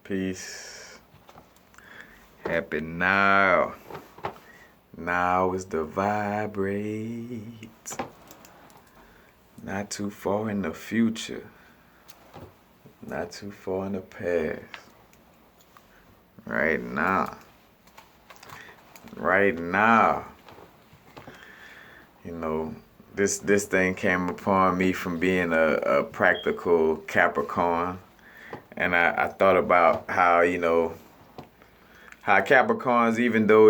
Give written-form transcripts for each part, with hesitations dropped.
Peace. Happy now. Now is the vibrate. Not too far in the future. Not too far in the past. Right now. Right now. You know, this thing came upon me from being a practical Capricorn. And I thought about how, how Capricorns, even though,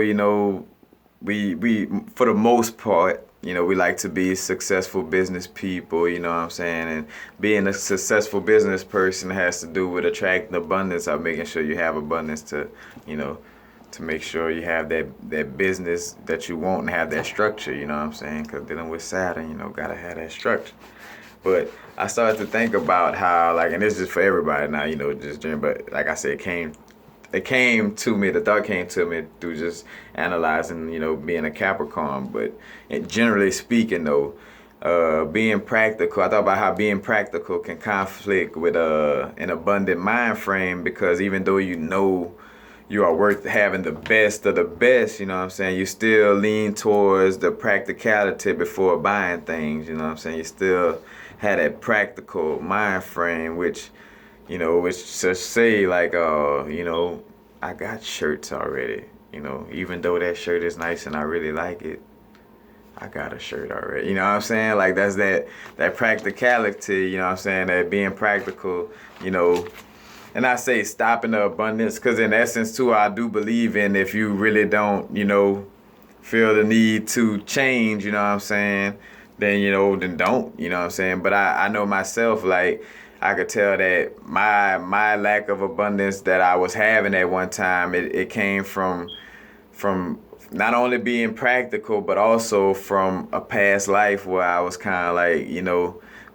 we for the most part, we like to be successful business people, you know what I'm saying? And being a successful business person has to do with attracting abundance or making sure you have abundance to, to make sure you have that business that you want and have that structure, you know what I'm saying? Because dealing with Saturn, gotta have that structure. But I started to think about how, like, and this is just for everybody now, just dream, but like I said, it came to me, the thought came to me through just analyzing, being a Capricorn. But generally speaking, though, being practical, I thought about how being practical can conflict with an abundant mind frame, because even though you are worth having the best of the best, you know what I'm saying, you still lean towards the practicality before buying things, you know what I'm saying, you still had that practical mind frame, which just say like, I got shirts already, even though that shirt is nice and I really like it, I got a shirt already, you know what I'm saying, like that's that practicality, you know what I'm saying, that being practical, and I say stopping the abundance, because in essence too, I do believe in, if you really don't, feel the need to change, you know what I'm saying, then don't, you know what I'm saying. But I know myself, like, I could tell that my lack of abundance that I was having at one time, it came from not only being practical, but also from a past life where I was kind of like,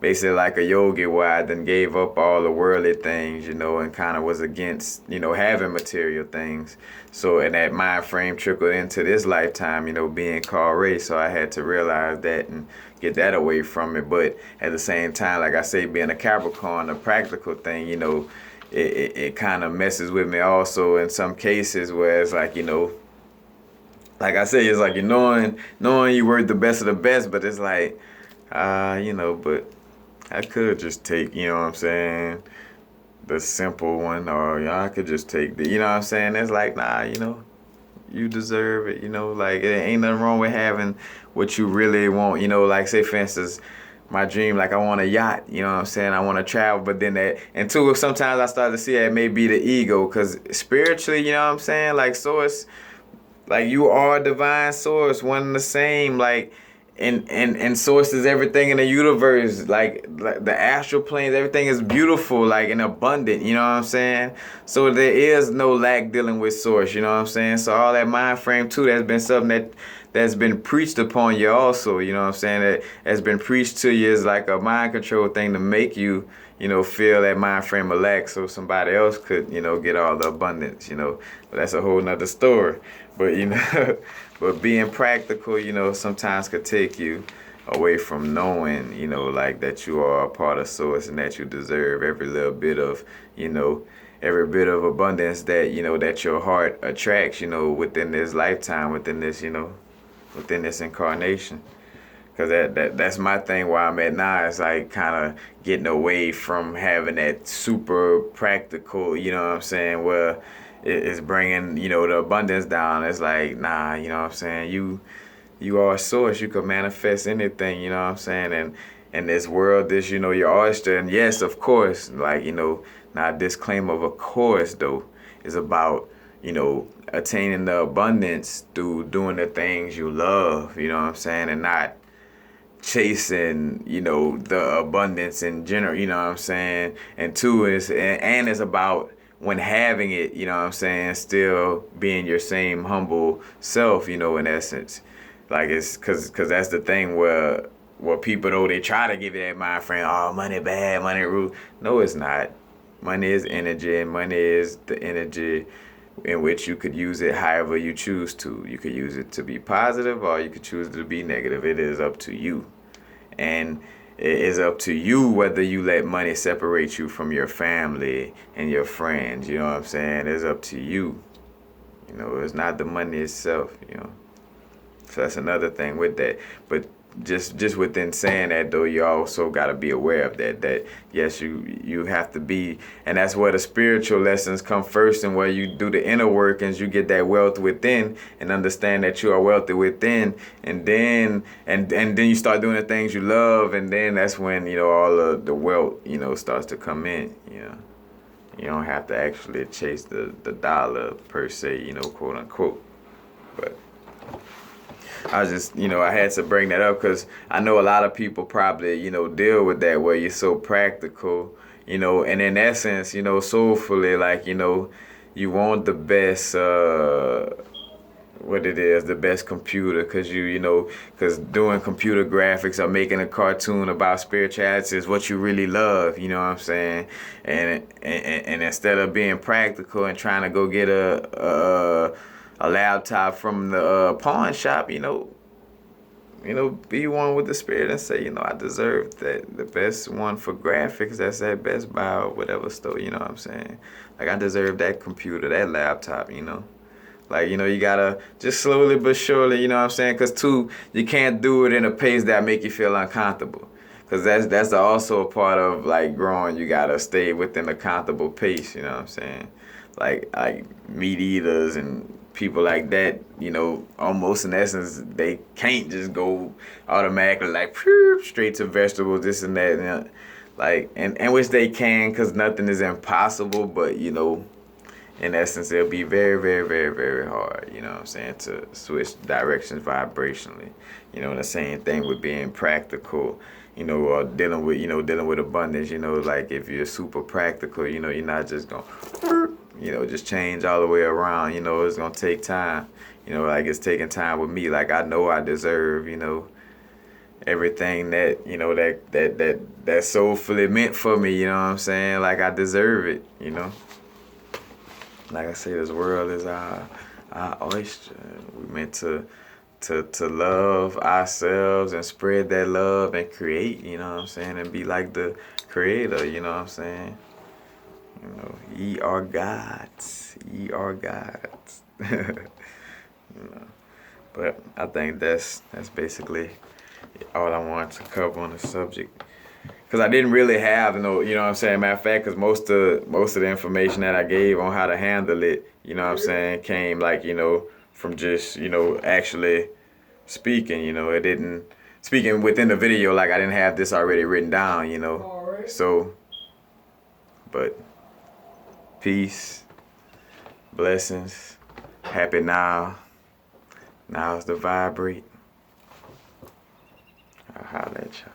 basically like a yogi, where I then gave up all the worldly things, and kind of was against, having material things. So, and that mind frame trickled into this lifetime, being called Ray. So I had to realize that and get that away from it. But at the same time, like I say, being a Capricorn, a practical thing, it kind of messes with me also in some cases, where it's like, like I say, it's like you knowing you worth the best of the best, but it's like, but I could just take, you know what I'm saying, the simple one, or I could just take the, you know what I'm saying. It's like, nah, you deserve it, like it ain't nothing wrong with having what you really want, like say for instance, my dream, like I want a yacht, you know what I'm saying, I want to travel, but then that, and two, sometimes I start to see that may be the ego, because spiritually, you know what I'm saying, like source, like you are a divine source, one and the same, like, and source is everything in the universe, like the astral planes, everything is beautiful, like, and abundant, you know what I'm saying? So there is no lack dealing with source, you know what I'm saying? So all that mind frame too, that's been something that's been preached upon you also, you know what I'm saying? That has been preached to you is like a mind control thing to make you, feel that mind frame of lack, so somebody else could, get all the abundance, But that's a whole nother story. But, but being practical, sometimes could take you away from knowing, like that you are a part of source and that you deserve every little bit of, every bit of abundance that, that your heart attracts, within this lifetime, within this, within this incarnation. Cause that's my thing where I'm at now. It's like kind of getting away from having that super practical, you know what I'm saying, where it's bringing, the abundance down. It's like, nah, you know what I'm saying, you are a source. You could manifest anything, you know what I'm saying, and in this world, this, your oyster. And yes, of course, like, now disclaimer, of course, though, is about, attaining the abundance through doing the things you love, you know what I'm saying, and not chasing, the abundance in general, you know what I'm saying? And two is, and it's about when having it, you know what I'm saying, still being your same humble self, in essence. Like it's cause that's the thing where people, though, they try to give you that mind frame, oh, money bad, money rude. No, it's not. Money is energy, and money is the energy in which you could use it however you choose to. You could use it to be positive, or you could choose it to be negative. It is up to you. And it is up to you whether you let money separate you from your family and your friends. You know what I'm saying? It's up to you. You know, it's not the money itself, you know. So that's another thing with that. But just within saying that though, you also got to be aware of that yes, you have to be, and that's where the spiritual lessons come first, and where you do the inner workings, you get that wealth within and understand that you are wealthy within, and then you start doing the things you love, and then that's when, you know, all of the wealth, you know, starts to come in. You know, you don't have to actually chase the dollar per se, you know, quote unquote. But I was just, you know, I had to bring that up because I know a lot of people probably, you know, deal with that where you're so practical, you know, and in essence, you know, soulfully, like, you know, you want the best, what it is, the best computer, because you know, because doing computer graphics or making a cartoon about spirituality is what you really love, you know what I'm saying? And instead of being practical and trying to go get a laptop from the pawn shop, you know, be one with the spirit and say, you know, I deserve that, the best one for graphics that's at Best Buy or whatever store, you know what I'm saying? Like, I deserve that computer, that laptop, you know? Like, you know, you gotta just slowly but surely, you know what I'm saying? Because, two, you can't do it in a pace that make you feel uncomfortable. Because that's also a part of, like, growing. You gotta stay within a comfortable pace, you know what I'm saying? Like meat eaters and people like that, you know, almost in essence, they can't just go automatically like straight to vegetables, this and that, and like, and which they can, because nothing is impossible, but, you know, in essence, it'll be very, very, very, very hard, you know what I'm saying, to switch directions vibrationally. You know, the same thing with being practical, you know, or dealing with abundance, you know, like if you're super practical, you know, you're not just going, you know, just change all the way around, you know, it's going to take time. You know, like it's taking time with me. Like, I know I deserve, you know, everything that, you know, that soulfully meant for me, you know what I'm saying? Like, I deserve it, you know? Like I say, this world is our oyster. We meant to love ourselves and spread that love and create, you know what I'm saying, and be like the creator, you know what I'm saying? You know, ye are gods. Ye are gods. You know. But I think that's basically all I wanted to cover on the subject. Because I didn't really have no, you know what I'm saying? Matter of fact, because most of the information that I gave on how to handle it, you know what I'm saying, came like, you know, from just, you know, actually speaking, you know. It didn't, speaking within the video, like I didn't have this already written down, you know. So, but peace, blessings, happy now. Now's the vibrate. I'll holler at y'all.